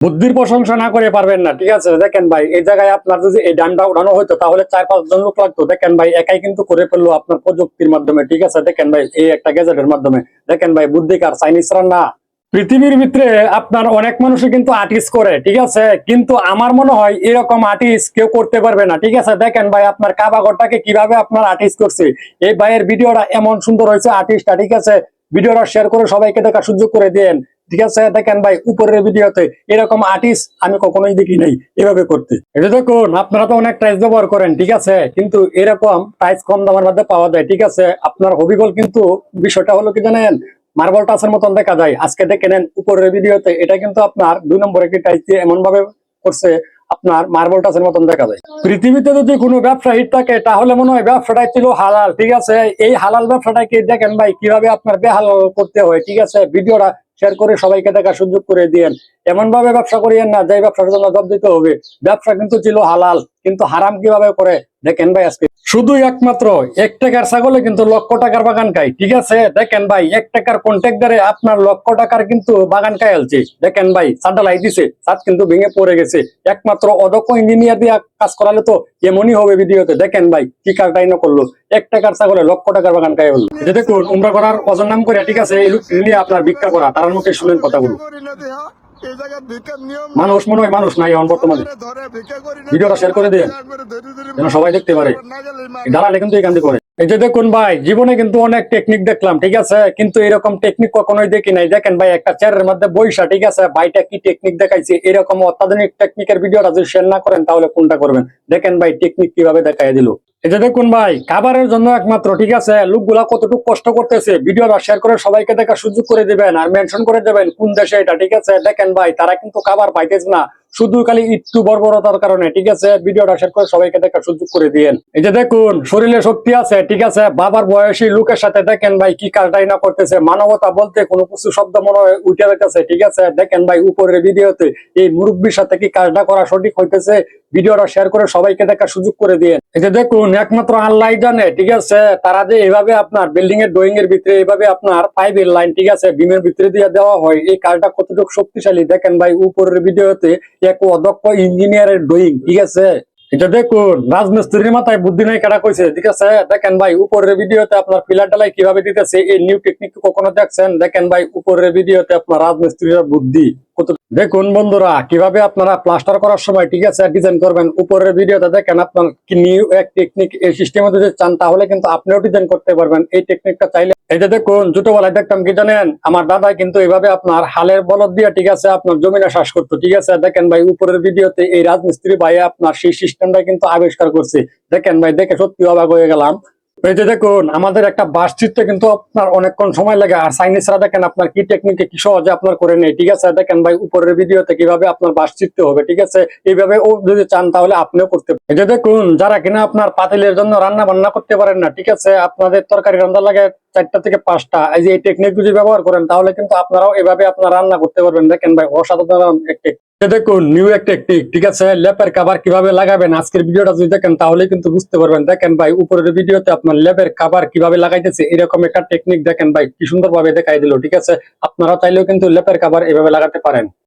বুদ্ধির প্রশংসা না করে পারবেন না, ঠিক আছে। দেখেন ভাই, এই জায়গায় আপনার যদি এই ডানটা উঠানো হতো তাহলে 4-5 জন লোক লাগতো। দেখেন ভাই, একাই কিন্তু করে ফেললো আপনার প্রযুক্তির মাধ্যমে, ঠিক আছে। দেখেন ভাই, এই একটা গ্যাজেটের মাধ্যমে। দেখেন ভাই, বুদ্ধিকার চাইনিজরা না। পৃথিবীর ভিতরে আপনার অনেক মানুষই কিন্তু আর্টিস্ট করে, ঠিক আছে, কিন্তু আমার মনে হয় এরকম আর্টিস্ট কেউ করতে পারবে না, ঠিক আছে। দেখেন ভাই, আপনার কাবা ঘরটাকে কিভাবে আপনার আর্টিস্ট করছে। এই ভাইয়ের ভিডিওটা এমন সুন্দর হয়েছে, আর্টিস্টটা, ঠিক আছে। ভিডিওটা শেয়ার করে সবাইকে দেখার সুযোগ করে দেন, ঠিক আছে। দেখেন ভাই, উপরের ভিডিওতে এরকম আর্টিস্ট আমি কখনোই দেখি নাই এভাবে করতে। এটা দেখুন, আপনারা তো অনেক টাইস ব্যবহার করেন, ঠিক আছে, কিন্তু এরকম টাইস কম দামের মধ্যে পাওয়া যায়, ঠিক আছে। আপনার হবিগল কিন্তু বিষয়টা হলো কি জানেন, মার্বল টাচের মতন দেখা যায়। আজকে দেখে নেন উপরের ভিডিওতে, এটা কিন্তু আপনার 2 নম্বর একটি টাইস দিয়ে এমন ভাবে করছে আপনার মার্বল টাচের মতন দেখা যায়। পৃথিবীতে যদি কোনো ব্যবসা হিট থাকে তাহলে মনে হয় ব্যবসাটাই ছিল হালাল, ঠিক আছে। এই হালাল ব্যবসাটাকে দেখেন ভাই কিভাবে আপনার বেহালাল করতে হয়, ঠিক আছে। ভিডিওটা শেয়ার করে সবাইকে দেখার সুযোগ করে দিয়েন। এমন ভাবে ব্যবসা করিয়েন না যে ব্যবসার জন্য জব দিতে হবে। ব্যবসা কিন্তু ছিল হালাল, কিন্তু হারাম কিভাবে করে দেখেন ভাই আজকে। শুধু একমাত্র 1 টাকার ছাগলে কিন্তু লক্ষ টাকার বাগান খায়, ঠিক আছে। দেখেন ভাই, 1 টাকার কন্ট্রাক্টরে আপনার লক্ষ টাকার কিন্তু বাগান খাই আলছে। দেখেন ভাই, ছাদটা লাই দিছে, ছাদ কিন্তু ভেঙে পড়ে গেছে। একমাত্র অদক্ষ ইঞ্জিনিয়ার দিয়ে কাজ করালে তো এমনই হবে ভিডিওতে। দেখেন ভাই, কি কারটাই না করলো, 1 টাকার ছাগলে লক্ষ টাকার বাগান খাই হলো। এটা দেখুন, উমরা করার অজন নাম করে, ঠিক আছে, এই লোক আপনার ভিক্ষা করা, তার মুখে শুনেন কথাগুলো। মানুষ মনে হয় মানুষ নাই এখন বর্তমানে। ভিডিওটা শেয়ার করে দিয়ে যেন সবাই দেখতে পারে। দালালে কিন্তু এখান থেকে করে। এই যে দেখুন ভাই, জীবনে কিন্তু অনেক টেকনিক দেখলাম, ঠিক আছে, কিন্তু এরকম টেকনিক কখনোই দেখি নাই। দেখেন ভাই, একটা চেয়ারের মধ্যে বইসা, ঠিক আছে, ভাইটা কি টেকনিক দেখাইছে। এরকম অত্যাধুনিক টেকনিকের ভিডিওটা যদি শেয়ার না করেন তাহলে কোনটা করবেন। দেখেন ভাই, টেকনিক কিভাবে দেখাই দিল। এই যে দেখুন ভাই, খাবারের জন্য একমাত্র, ঠিক আছে, লোকগুলা কতটুকু কষ্ট করতেছে। ভিডিওটা শেয়ার করে সবাইকে দেখার সুযোগ করে দিবেন আর মেনশন করে দেবেন কোন দেশে এটা, ঠিক আছে। দেখেন ভাই, তারা কিন্তু খাবার পাইতেছে না, শুধু খালি একটু বর্বরতার কারণে, ঠিক আছে। ভিডিওটা শেয়ার করে সবাইকে দেখার সুযোগ করে দিয়েন। এই যে দেখুন, শরীরে শক্তি আছে, ঠিক আছে, বাবার বয়সী লোকের সাথে দেখেন ভাই কি কারটাই না করতেছে। মানবতা বলতে কোনো কিছু শব্দ মনে হয় উঠে যাচ্ছে, ঠিক আছে। দেখেন ভাই, উপরের ভিডিওতে এই মুরব্বীর সাথে কি কাজটা করা সঠিক হইতেছে। ভিডিওটা শেয়ার করে সবাইকে দেখার সুযোগ করে দিয়ে। এই যে দেখুন, একমাত্র আল্লাহ জানে, ঠিক আছে, তারা যে এইভাবে আপনার বিল্ডিং এর ড্রয়িং এর ভিতরে এইভাবে আপনার পাইপের লাইন, ঠিক আছে, বিমের ভিতরে দিয়ে দেওয়া হয়, এই কাজটা কতটুকু শক্তিশালী। দেখেন ভাই, উপরের ভিডিওতে এক অদক্ষ ইঞ্জিনিয়ারের ড্রয়িং, ঠিক আছে। এটা দেখুন, রাজমিস্ত্রির মাথায় বুদ্ধি নাই কাটা কইছে, ঠিক আছে। দেখেন ভাই, উপরের ভিডিওতে আপনার পিলার ডালাই কিভাবে দিতেছে, এই নিউ টেকনিক কখনো দেখছেন? দেখেন ভাই, উপরের ভিডিওতে আপনার রাজমিস্ত্রির বুদ্ধি কত। দেখুন বন্ধুরা, কিভাবে আপনারা প্লাস্টার করার সময়, ঠিক আছে, ডিজাইন করবেন। উপরের ভিডিওতে দেখেন আপনার কি নিউ এক টেকনিক এই সিস্টেমে যদি চান তাহলে কিন্তু আপনিও ডিজাইন করতে পারবেন এই টেকনিকটা চাইলে। এই যে দেখুন, ছোটবেলায় দেখতাম কি জানেন, আমার দাদা কিন্তু এইভাবে আপনার হালের বলদ দিয়ে, ঠিক আছে, আপনার জমিনে চাষ করতো, ঠিক আছে। দেখেন ভাই, উপরের ভিডিওতে এই রাজমিস্ত্রি ভাই আপনার সেই সিস্টেমটা কিন্তু আবিষ্কার করছে। দেখেন ভাই, দেখে সত্যি অবাক হয়ে গেলাম। এই যে দেখুন, আমাদের একটা বাস চিত্রে কিন্তু আপনার অনেকক্ষণ সময় লাগে, আর চাইনিজরা দেখেন আপনার কি টেকনিকে কি সহজে আপনার করে নেই, ঠিক আছে। দেখেন ভাই, উপরের ভিডিওতে কিভাবে আপনার বাস চিত্তে হবে, ঠিক আছে। এইভাবে ও যদি চান তাহলে আপনিও করতে পারেন। এই যে দেখুন, যারা কিনা আপনার পাতিলের জন্য রান্না বান্না করতে পারেন না, ঠিক আছে, আপনাদের তরকারি রান্না লাগে 4টা থেকে 5টা, এই যে এই টেকনিক যদি ব্যবহার করেন তাহলে কিন্তু আপনারাও এভাবে আপনার রান্না করতে পারবেন। দেখেন ভাই, অসাধারণ একটা দেখুন নিউ এক টেকনিক, ঠিক আছে। ল্যাপের কভার কিভাবে লাগাবেন আজকের ভিডিওটা যদি দেখেন তাহলে কিন্তু বুঝতে পারবেন। দেখেন ভাই, উপরের ভিডিওতে আপনার ল্যাপের কভার কিভাবে লাগাইতেছে এরকম একটা টেকনিক দেখেন ভাই কি সুন্দর ভাবে দেখাই দিল, ঠিক আছে। আপনারা চাইলেও কিন্তু ল্যাপের কভার এভাবে লাগাতে পারেন।